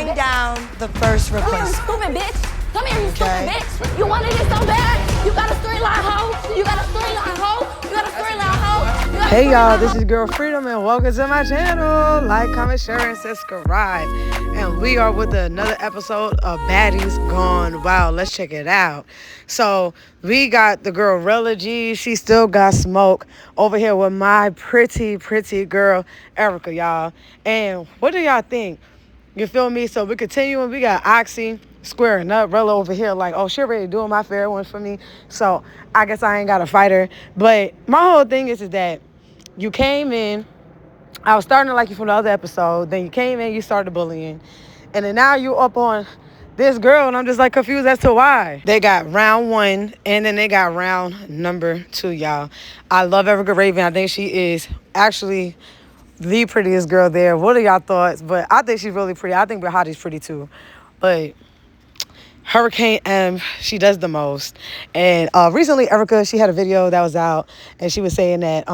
laying down the first Come here, you request. stupid bitch. Come here, you stupid bitch. You wanted it so bad. You got a storyline, hoe. You got a storyline, hoe. You got a storyline, hoe. Hey y'all, this is Girl Freedom and welcome to my channel. Like, comment, share, and subscribe. And we are with another episode of Baddies Gone Wild. Let's check it out. So we got the girl Rella G. She still got smoke over here with my pretty girl Erica, y'all. And what do y'all think? You feel me? So we continuing. We got Oxy squaring up. Rella over here like, oh, she already doing my fair one for me. So I guess I ain't got to fight her. But my whole thing is that you came in. I was starting to like you from the other episode. Then you came in, you started bullying. And then now you up on this girl. And I'm just like confused as to why. They got round one. And then they got round number two, y'all. I love Erica Raven. I think she is actually the prettiest girl there. What are y'all thoughts? But I think she's really pretty. I think Bahati's pretty too. But Hurricane M, she does the most. And recently, Erica, she had a video that was out, and she was saying that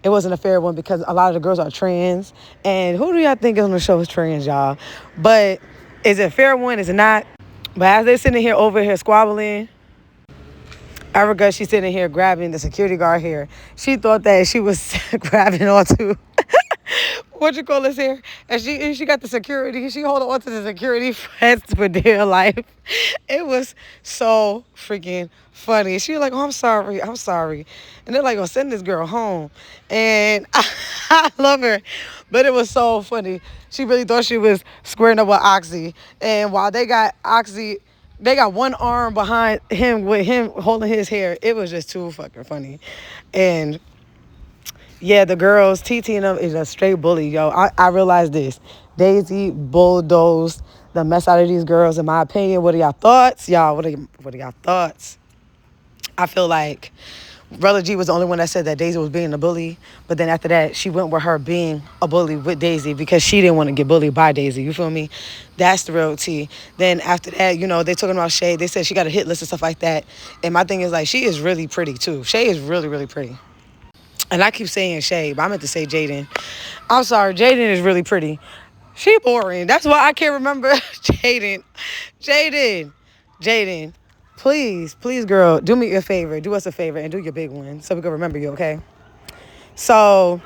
it wasn't a fair one because a lot of the girls are trans. And who do y'all think is on the show is trans, y'all? But is it a fair one? Is it not? But as they're sitting here over here squabbling, Erica, she's sitting here grabbing the security guard here. She thought that she was grabbing onto what you call this here, and she got the security. She holding on to the security fence for dear life. It was so freaking funny. She was like, "Oh, I'm sorry," and they're like, "Oh, send this girl home," and I love her, but it was so funny. She really thought she was squaring up with Oxy, and while they got Oxy, they got one arm behind him with him holding his hair. It was just too fucking funny, and yeah, the girls, TT and them is a straight bully, yo. I realized this. Daisy bulldozed the mess out of these girls, in my opinion. What are y'all thoughts? Y'all, what are y'all thoughts? I feel like Rella G was the only one that said that Daisy was being a bully. But then after that, she went with her being a bully with Daisy because she didn't want to get bullied by Daisy. You feel me? That's the real tea. Then after that, you know, they talking about Shay. They said she got a hit list and stuff like that. And my thing is, like, she is really pretty, too. Shay is really pretty. And I keep saying Shay, but I meant to say Jaden. I'm sorry, Jaden is really pretty. She boring. That's why I can't remember Jaden. Jaden, please, girl, do me a favor. Do us a favor and do your big one so we can remember you, okay? So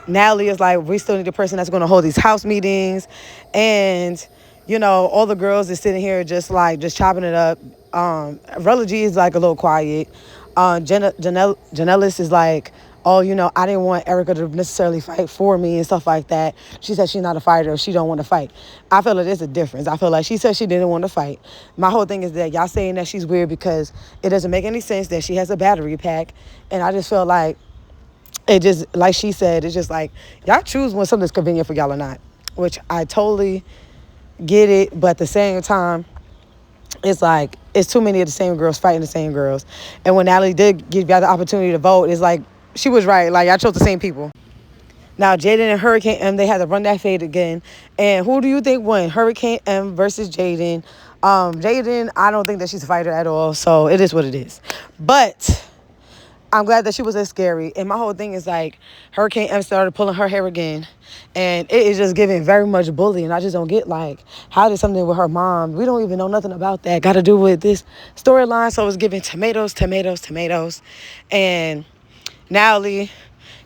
Natalie is like, we still need a person that's going to hold these house meetings. And, you know, all the girls is sitting here just chopping it up. Rella G is like a little quiet. Janellis is like, oh, you know, I didn't want Erica to necessarily fight for me and stuff like that. She said she's not a fighter. She don't want to fight. I feel like there's a difference. I feel like she said she didn't want to fight. My whole thing is that y'all saying that she's weird because it doesn't make any sense that she has a battery pack. And I just feel like it just, like she said, it's just like, y'all choose when something's convenient for y'all or not, which I totally get it. But at the same time, it's like, it's too many of the same girls fighting the same girls. And when Natalie did give y'all the opportunity to vote, it's like, she was right. Like, I chose the same people. Now, Jaden and Hurricane M, they had to run that fade again. And who do you think won? Hurricane M versus Jaden. Jaden, I don't think that she's a fighter at all. So it is what it is. But I'm glad that she wasn't scary. And my whole thing is like, Hurricane M started pulling her hair again. And it is just giving very much bullying. I just don't get, like, how did something with her mom? We don't even know nothing about that. Got to do with this storyline. So it's giving tomatoes. And Natalie,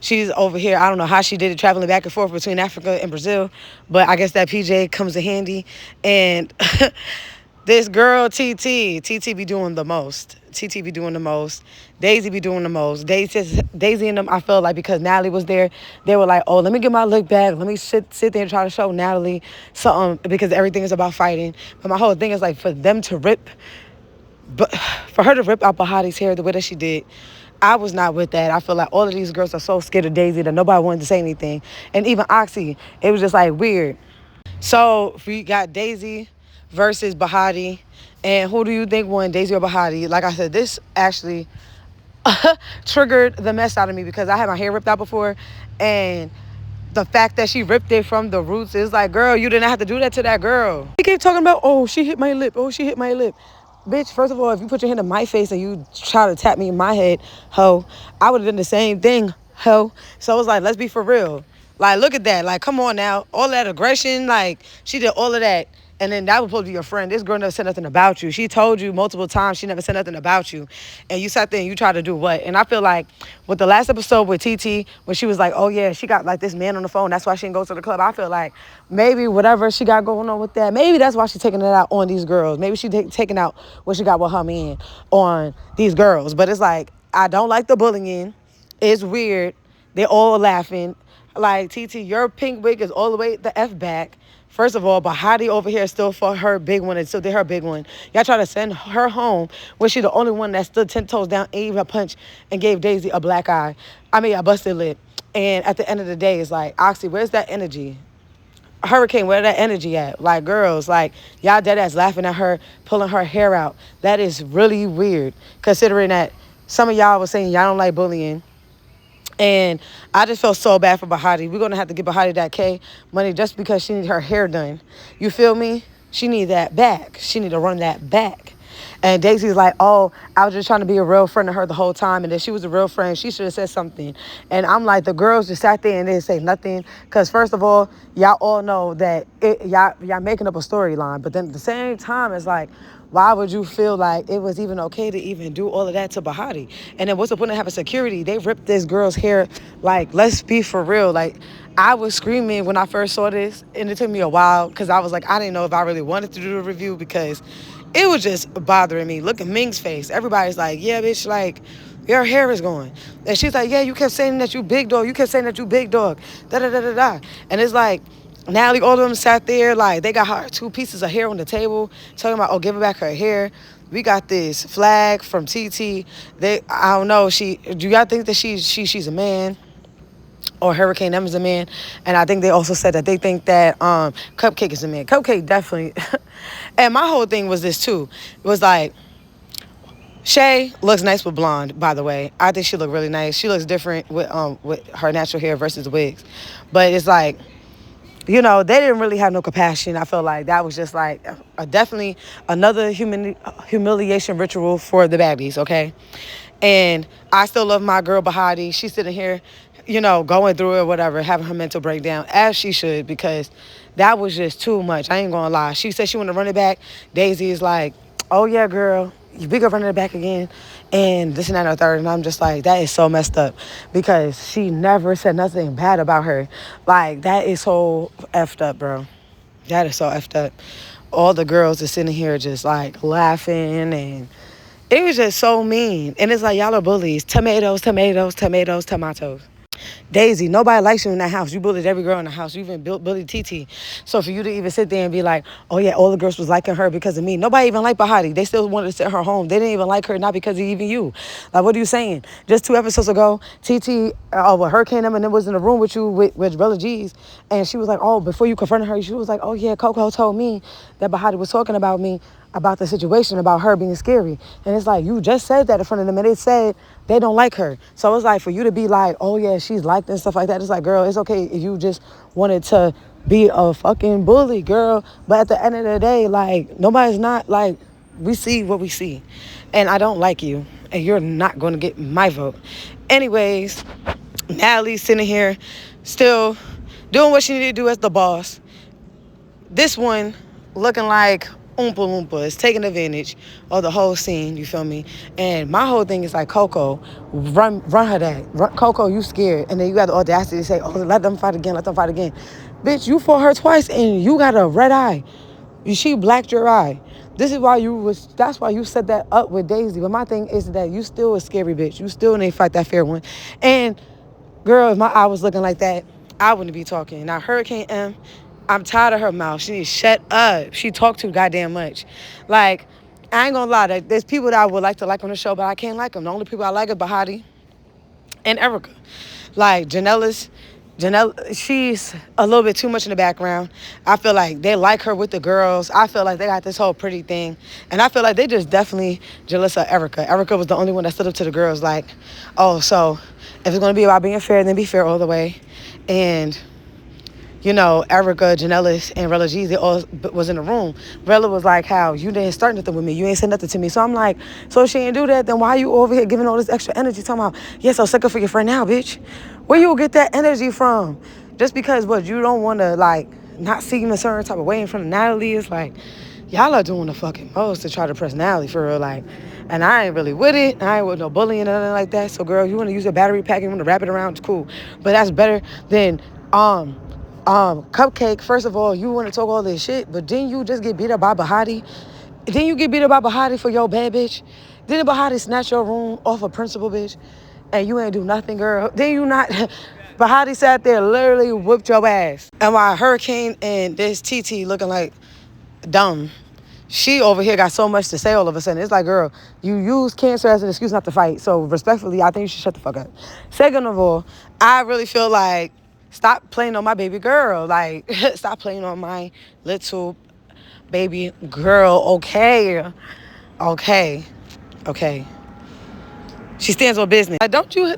she's over here. I don't know how she did it, traveling back and forth between Africa and Brazil. But I guess that PJ comes in handy. And this girl, TT be doing the most. Daisy be doing the most. Daisy and them, I felt like because Natalie was there, they were like, oh, let me get my look back. Let me sit there and try to show Natalie something because everything is about fighting. But my whole thing is like for her to rip out Bahati's hair the way that she did, I was not with that. I feel like all of these girls are so scared of Daisy that nobody wanted to say anything. And even Oxy, it was just like weird. So we got Daisy versus Bahati. And who do you think won, Daisy or Bahati? Like I said, this actually triggered the mess out of me because I had my hair ripped out before. And the fact that she ripped it from the roots is like, girl, you didn't have to do that to that girl. He kept talking about, oh, she hit my lip. Bitch, first of all, if you put your hand in my face and you try to tap me in my head, ho, I would have done the same thing, ho. So it was like, let's be for real. Like, look at that. Like, come on now. All that aggression, like, she did all of that. And then that was supposed to be your friend. This girl never said nothing about you. She told you multiple times she never said nothing about you. And you sat there and you tried to do what? And I feel like with the last episode with TT, when she was like, oh yeah, she got like this man on the phone, that's why she didn't go to the club. I feel like maybe whatever she got going on with that, maybe that's why she's taking it out on these girls. Maybe she taking out what she got with her man on these girls. But it's like, I don't like the bullying. It's weird. They're all laughing. Like, TT, your pink wig is all the way the F back. First of all, Bahati over here still for her big one and still did her big one. Y'all try to send her home when she the only one that stood 10 toes down, gave a punch, and gave Daisy a black eye. I mean, a busted lip. And at the end of the day, it's like, Oxy, where's that energy? Hurricane, where that energy at? Like, girls, like, y'all dead ass laughing at her, pulling her hair out. That is really weird, considering that some of y'all was saying y'all don't like bullying. And I just felt so bad for Bahati. We're going to have to give Bahati that K money just because she need her hair done. You feel me? She need that back. She need to run that back. And Daisy's like, oh, I was just trying to be a real friend to her the whole time. And if she was a real friend, she should have said something. And I'm like, the girls just sat there and didn't say nothing. Because first of all, y'all all know that y'all making up a storyline. But then at the same time, it's like, why would you feel like it was even okay to even do all of that to Bahati? And then what's the point of having security? They ripped this girl's hair. Like, let's be for real. Like, I was screaming when I first saw this, and it took me a while because I was like, I didn't know if I really wanted to do a review because it was just bothering me. Look at Ming's face. Everybody's like, yeah, bitch, like, your hair is going. And she's like, yeah, you kept saying that you big dog. You kept saying that you big dog. Da-da-da-da-da. And it's like, Natalie, all of them sat there, like, they got her 2 pieces of hair on the table, talking about, oh, give her back her hair. We got this flag from TT. I don't know, do y'all think that she's a man? Or Hurricane M is a man? And I think they also said that they think that Cupcake is a man. Cupcake definitely. And my whole thing was this, too. It was like, Shay looks nice with blonde, by the way. I think she looked really nice. She looks different with her natural hair versus wigs. But it's like, you know, they didn't really have no compassion. I feel like that was just like definitely another humiliation ritual for the baddies, okay? And I still love my girl Bahati. She's sitting here, you know, going through it, whatever, having her mental breakdown, as she should, because that was just too much. I ain't gonna lie. She said she wanted to run it back. Daisy is like, oh, yeah, girl, we gonna run it back again. And this and that and the third. And I'm just like, that is so messed up because she never said nothing bad about her. Like, that is so effed up, bro. That is so effed up. All the girls are sitting here just like laughing, and it was just so mean. And it's like, y'all are bullies. Tomatoes, tomatoes, tomatoes, tomatoes. Daisy, nobody likes you in that house. You bullied every girl in the house. You even bullied TT. So for you to even sit there and be like, oh yeah, all the girls was liking her because of me. Nobody even liked Bahati. They still wanted to send her home. They didn't even like her, not because of even you. Like, what are you saying? Just 2 episodes ago, TT, Hurricane M, and it was in the room with you with Brother G's, and she was like, oh, before you confronted her, she was like, oh yeah, Coco told me that Bahati was talking about me, about the situation, about her being scary. And it's like, you just said that in front of them, and they said they don't like her. So it's like, for you to be like, oh yeah, she's liked and stuff like that, it's like, girl, it's okay if you just wanted to be a fucking bully, girl. But at the end of the day, like, nobody's not, like, we see what we see. And I don't like you, and you're not going to get my vote. Anyways, Natalie's sitting here still doing what she needed to do as the boss. This one looking like Oompa Loompa is taking advantage of the whole scene, you feel me? And my whole thing is like, Coco, run her that. Coco, you scared. And then you got the audacity to say, oh, let them fight again, let them fight again. Bitch, you fought her twice and you got a red eye. She blacked your eye. That's why you set that up with Daisy. But my thing is that you still a scary bitch. You still need to fight that fair one. And girl, if my eye was looking like that, I wouldn't be talking. Now, Hurricane M, I'm tired of her mouth. She needs to shut up. She talk too goddamn much. Like, I ain't gonna lie. There's people that I would like to like on the show, but I can't like them. The only people I like are Bahati and Erica. Like, Janelle, she's a little bit too much in the background. I feel like they like her with the girls. I feel like they got this whole pretty thing. And I feel like they just definitely jealous of Erica. Erica was the only one that stood up to the girls like, oh, so if it's going to be about being fair, then be fair all the way. And, you know, Erica, Janelle, and Rella G, they all was in the room. Rella was like, how, you didn't start nothing with me. You ain't said nothing to me. So I'm like, so if she ain't do that, then why you over here giving all this extra energy talking about, yes, I'll suck up for your friend now, bitch. Where you get that energy from? Just because, what, you don't want to, like, not seem a certain type of way in front of Natalie. It's like, y'all are doing the fucking most to try to press Natalie for real. Like, and I ain't really with it. I ain't with no bullying or nothing like that. So, girl, you want to use a battery pack, you want to wrap it around, it's cool. But that's better than Cupcake. First of all, you want to talk all this shit, but didn't you just get beat up by Bahati? Didn't you get beat up by Bahati for your bad bitch? Didn't Bahati snatch your room off a principal, bitch? And you ain't do nothing, girl. Then you not... Bahati sat there, literally whooped your ass. And while Hurricane and this TT looking like dumb, she over here got so much to say all of a sudden. It's like, girl, you use cancer as an excuse not to fight. So respectfully, I think you should shut the fuck up. Second of all, I really feel like, stop playing on my baby girl. Like, stop playing on my little baby girl. Okay. She stands on business. Like, don't you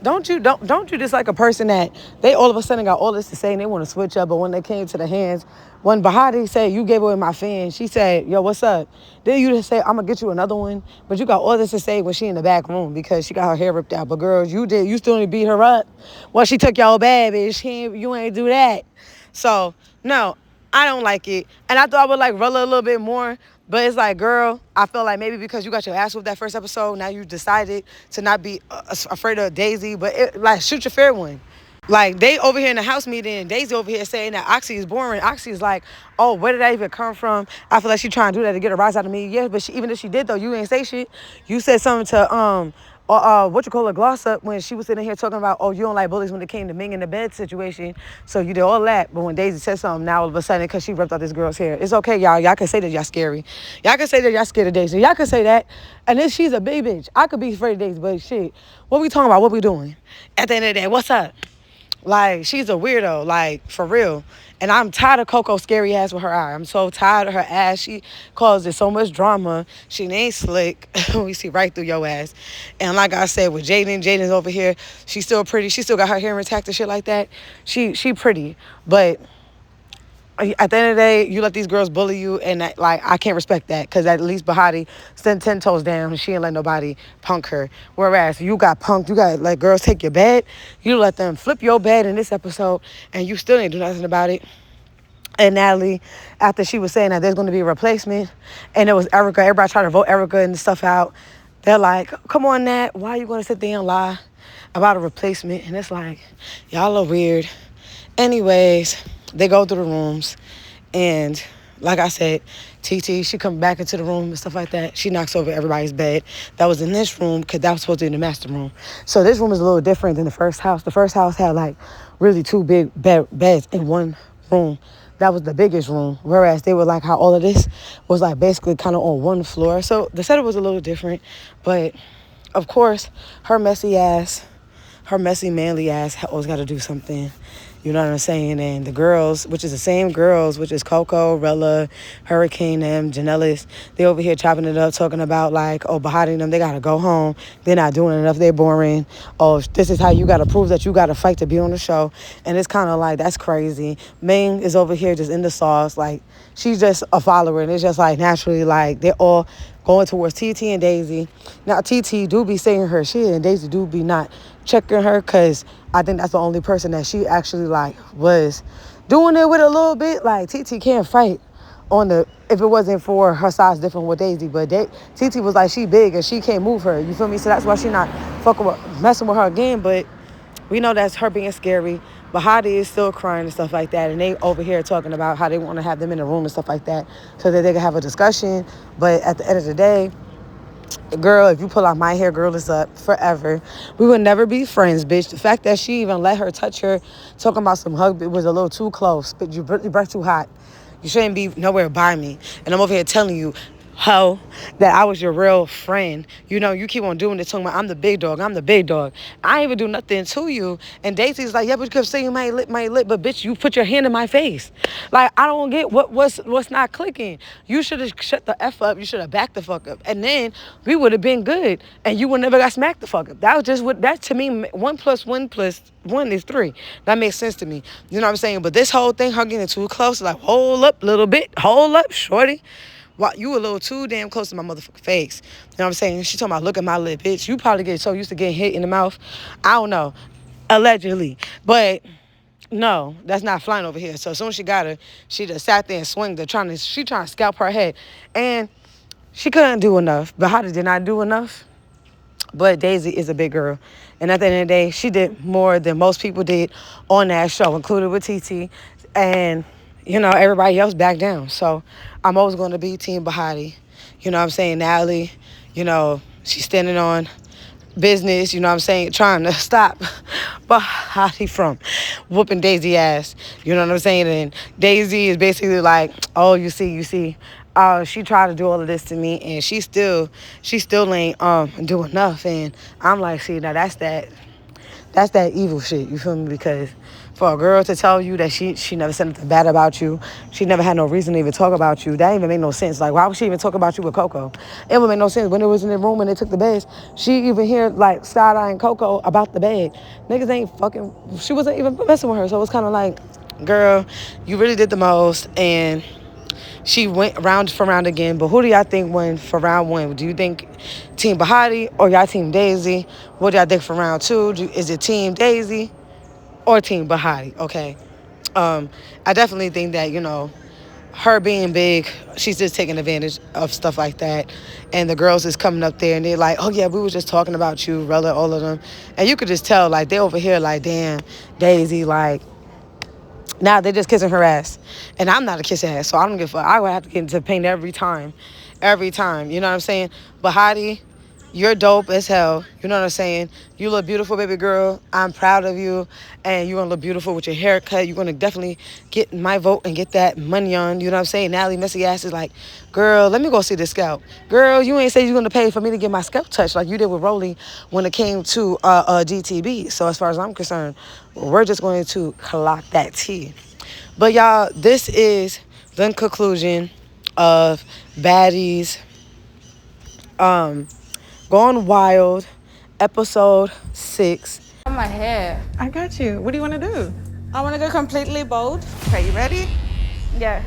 just like a person that they all of a sudden got all this to say and they want to switch up, but when they came to the hands, when Bahati said, you gave away my fan, she said, yo, what's up? Then you just say, I'm gonna get you another one, but you got all this to say when she in the back room because she got her hair ripped out. But girls, you still didn't beat her up. Well, she took y'all bad, bitch. You ain't do that. So, no, I don't like it. And I thought I would like Rella a little bit more. But it's like, girl, I feel like maybe because you got your ass whooped that first episode, now you decided to not be afraid of Daisy. But, like, shoot your fair one. Like, they over here in the house meeting, Daisy over here saying that Oxy is boring. Oxy is like, oh, where did that even come from? I feel like she trying to do that to get a rise out of me. Yeah, but even if she did, though, you ain't say shit. You said something to, Gloss Up when she was sitting here talking about, oh, you don't like bullies when it came to Ming in the bed situation. So you did all that. But when Daisy said something, now all of a sudden, because she ripped out this girl's hair. It's okay, y'all. Y'all can say that y'all scary. Y'all can say that y'all scared of Daisy. Y'all can say that. And then she's a big bitch. I could be afraid of Daisy, but shit, what we talking about? What we doing? At the end of the day, what's up? Like, she's a weirdo, like, for real. And I'm tired of Coco's scary ass with her eye. I'm so tired of her ass. She causes so much drama. She ain't slick. We see right through your ass. And like I said, with Jaden's over here, she's still pretty. She still got her hair intact and shit like that. She pretty. But at the end of the day, you let these girls bully you, and that, like, I can't respect that, because at least Bahati stand 10 toes down and she ain't let nobody punk her. Whereas you got punked, you got let girls take your bed, you let them flip your bed in this episode, and you still ain't do nothing about it. And Natalie, after she was saying that there's going to be a replacement, and it was Erica, everybody tried to vote Erica and stuff out, they're like, come on, Nat, why are you going to sit there and lie about a replacement? And it's like, y'all are weird. Anyways, they go through the rooms, and like I said, TT, she come back into the room and stuff like that. She knocks over everybody's bed that was in this room, because that was supposed to be the master room. So this room is a little different than the first house. The first house had like really two big beds in one room. That was the biggest room, whereas they were like how all of this was like basically kind of on one floor. So the setup was a little different, but of course, her messy manly ass always got to do something. You know what I'm saying? And the girls, which is the same girls, which is Coco, Rella, Hurricane, them, Janellis, they over here chopping it up, talking about like, oh, Bahati and them, they got to go home. They're not doing enough. They're boring. Oh, this is how you got to prove that you got to fight to be on the show. And it's kind of like, that's crazy. Ming is over here just in the sauce. Like, she's just a follower. And it's just like naturally, like, they're all going towards TT and Daisy. Now, TT do be saying her shit, and Daisy do be not checking her, because I think that's the only person that she actually, like, was doing it with a little bit. Like, TT can't fight on the, if it wasn't for her size different with Daisy. But TT was like, she big, and she can't move her. You feel me? So that's why she not messing with her again. But we know that's her being scary. Bahati is still crying and stuff like that. And they over here talking about how they want to have them in the room and stuff like that so that they can have a discussion. But at the end of the day, girl, if you pull out my hair, girl, it's up forever. We would never be friends, bitch. The fact that she even let her touch her, talking about some hug, it was a little too close. But you breath too hot. You shouldn't be nowhere by me. And I'm over here telling you, ho, that I was your real friend. You know, you keep on doing this, talking about I'm the big dog. I ain't even do nothing to you. And Daisy's like, yeah, but you kept saying my lip. But bitch, you put your hand in my face. Like, I don't get what's not clicking. You should have shut the F up. You should have backed the fuck up. And then we would have been good. And you would never got smacked the fuck up. That was just what, that to me, 1 + 1 + 1 is 3. That makes sense to me. You know what I'm saying? But this whole thing, her getting too close, like, hold up a little bit. Hold up, shorty. Wow, you a little too damn close to my motherfucking face. You know what I'm saying? She talking about, look at my lip, bitch. You probably get so used to getting hit in the mouth. I don't know. Allegedly. But No, that's not flying over here. So as soon as she got her, she just sat there and swinged her, she trying to scalp her head. And she couldn't do enough. Bahati did not do enough. But Daisy is a big girl. And at the end of the day, she did more than most people did on that show, included with TT. And, everybody else backed down. So I'm always going to be Team Bahati. You know what I'm saying? Natalie, she's standing on business, trying to stop Bahati from whooping Daisy ass. You know what I'm saying? And Daisy is basically like, oh, you see, she tried to do all of this to me, and she still ain't do enough. And I'm like, see, now that's that evil shit, you feel me? Because for a girl to tell you that she never said anything bad about you, she never had no reason to even talk about you, that even made no sense. Like, why would she even talk about you with Coco? It would make no sense. When it was in the room and they took the beds, she even hear, like, side-eyeing Coco about the bed. Niggas ain't fucking, she wasn't even messing with her. So it was kind of like, girl, you really did the most, and she went round for round again. But who do y'all think won for round one? Do you think Team Bahati or y'all Team Daisy? What do y'all think for round two? Is it Team Daisy or Team Bahati? Okay. I definitely think that, her being big, she's just taking advantage of stuff like that. And the girls is coming up there and they're like, oh yeah, we was just talking about you, Rella, all of them. And you could just tell, like, they over here like, damn, Daisy, like, now they're just kissing her ass. And I'm not a kiss ass, so I don't give a fuck. I would have to get into pain every time. Every time. You know what I'm saying? Bahati, you're dope as hell. You know what I'm saying? You look beautiful, baby girl. I'm proud of you. And you're going to look beautiful with your haircut. You're going to definitely get my vote and get that money on. You know what I'm saying? Natalie messy ass is like, girl, let me go see the scalp. Girl, you ain't say you're going to pay for me to get my scalp touched like you did with Rolly when it came to GTB. So as far as I'm concerned, we're just going to clock that tea. But y'all, this is the conclusion of Baddies Gone Wild, episode 6. My hair. I got you. What do you want to do? I want to go completely bald. Okay, you ready? Yeah.